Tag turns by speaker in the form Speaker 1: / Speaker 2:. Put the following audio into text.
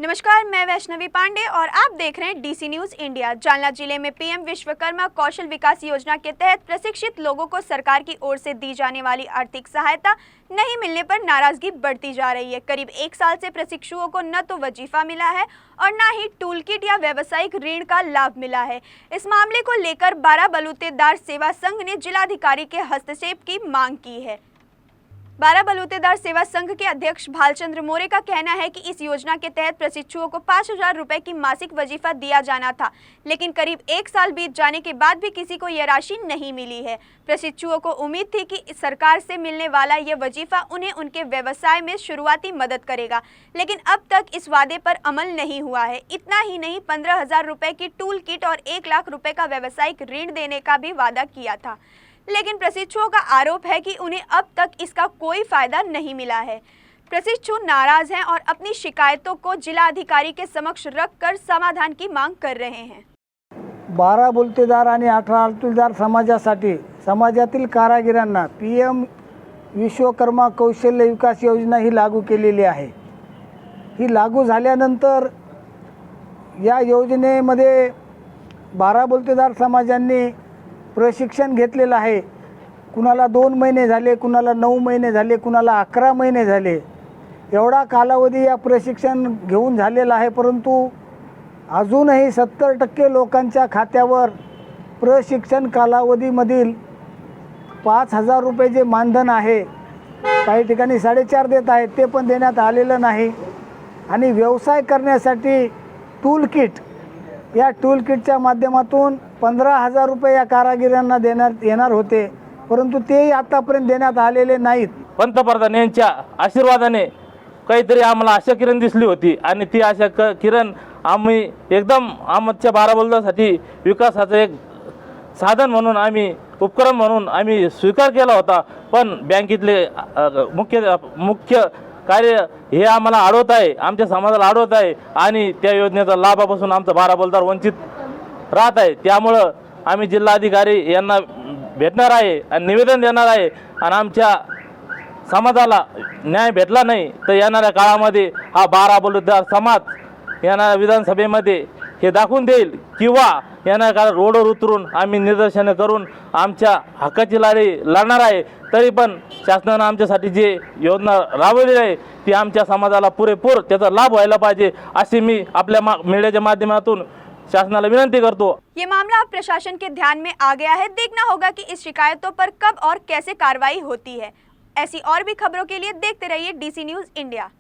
Speaker 1: नमस्कार, मैं वैष्णवी पांडे और आप देख रहे हैं डीसी न्यूज इंडिया। जालना जिले में पीएम विश्वकर्मा कौशल विकास योजना के तहत प्रशिक्षित लोगों को सरकार की ओर से दी जाने वाली आर्थिक सहायता नहीं मिलने पर नाराजगी बढ़ती जा रही है। करीब 1 साल से प्रशिक्षुओं को न तो वजीफा मिला है और न ही टूल किट या व्यावसायिक ऋण का लाभ मिला है। इस मामले को लेकर 12 बलूतेदार सेवा संघ ने जिलाधिकारी के हस्तक्षेप की मांग की है। 12 बलूतेदार सेवा संघ के अध्यक्ष भालचंद्र मोरे का कहना है कि इस योजना के तहत प्रशिक्षुओं को 5,000 रुपए की मासिक वजीफा दिया जाना था, लेकिन करीब 1 साल बीत जाने के बाद भी किसी को यह राशि नहीं मिली है। प्रशिक्षुओं को उम्मीद थी कि सरकार से मिलने वाला यह वजीफा उन्हें उनके व्यवसाय में शुरुआती मदद करेगा, लेकिन अब तक इस वादे पर अमल नहीं हुआ है। इतना ही नहीं, 15,000 रुपए की टूल किट और 1 लाख रुपए का व्यावसायिक ऋण देने का भी वादा किया था, लेकिन प्रशिक्षुओं का आरोप है कि उन्हें अब तक इसका कोई फायदा नहीं मिला है। प्रशिक्षु नाराज हैं और अपनी शिकायतों को जिला अधिकारी के समक्ष रखकर समाधान की मांग कर रहे हैं।
Speaker 2: 12 बलूतेदार आणि 18 बलूतेदार समाजासाठी समाजातील कारागिरांना पीएम विश्वकर्मा कौशल्य विकास योजना ही लागू केलेली आहे। ही लागू झाल्यानंतर या योजनेमध्ये 12 बलूतेदार समाजांनी प्रशिक्षण घेतलेलं आहे। कुणाला 2 महिने झाले, कुणाला 9 महिने झाले, कुणाला 11 महिने झाले। एवढा कालावधी या प्रशिक्षण घेऊन झालेला आहे, परंतु अजूनही 70% लोकांच्या खात्यावर प्रशिक्षण कालावधीमधील 5,000 रुपये जे मानधन आहे, काही ठिकाणी 4.5 देत आहेत, ते पण देण्यात आलेलं नाही। आणि व्यवसाय करण्यासाठी टूल किट, या टूल किटच्या माध्यमातून 15,000 रुपये या कारागिरांना देण्यात येणार होते, परंतु तेही आतापर्यंत देण्यात आलेले नाहीत।
Speaker 3: पंतप्रधान यांच्या आशीर्वादाने काहीतरी आम्हाला आशा किरण दिसली होती आणि ती आशा किरण आम्ही एकदम आमच्या 12 बलूतेदारांसाठी विकासाचं एक साधन म्हणून उपक्रम म्हणून आम्ही स्वीकार केला होता। पण बँकेतले मुख्य कार्य हे आम्हाला अडवत आहे, आमच्या समाजाला अडवत आहे आणि त्या योजनेचा लाभापासून आमचा 12 बलूतेदार वंचित राहत आहे। त्यामुळं आम्ही जिल्हाधिकारी यांना भेटणार आहे आणि निवेदन देणार आहे आणि आमच्या समाजाला न्याय भेटला नाही तर येणाऱ्या काळामध्ये हा 12 बलूतेदार समाज येणाऱ्या विधानसभेमध्ये हे दाखवून देईल किंवा येणाऱ्या काळात रोडवर उतरून आम्ही निदर्शनं करून आमच्या हक्काची लढाई लढणार आहे। तरी पण शासनानं आमच्यासाठी जे योजना राबवलेली आहे ती आमच्या समाजाला पुरेपूर त्याचा लाभ व्हायला पाहिजे अशी मी आपल्या मीडियाच्या माध्यमातून शासनाला विनंती करतो।
Speaker 1: ये मामला अब प्रशासन के ध्यान में आ गया है। देखना होगा कि इस शिकायतों पर कब और कैसे कार्रवाई होती है। ऐसी और भी खबरों के लिए देखते रहिए डीसी न्यूज इंडिया।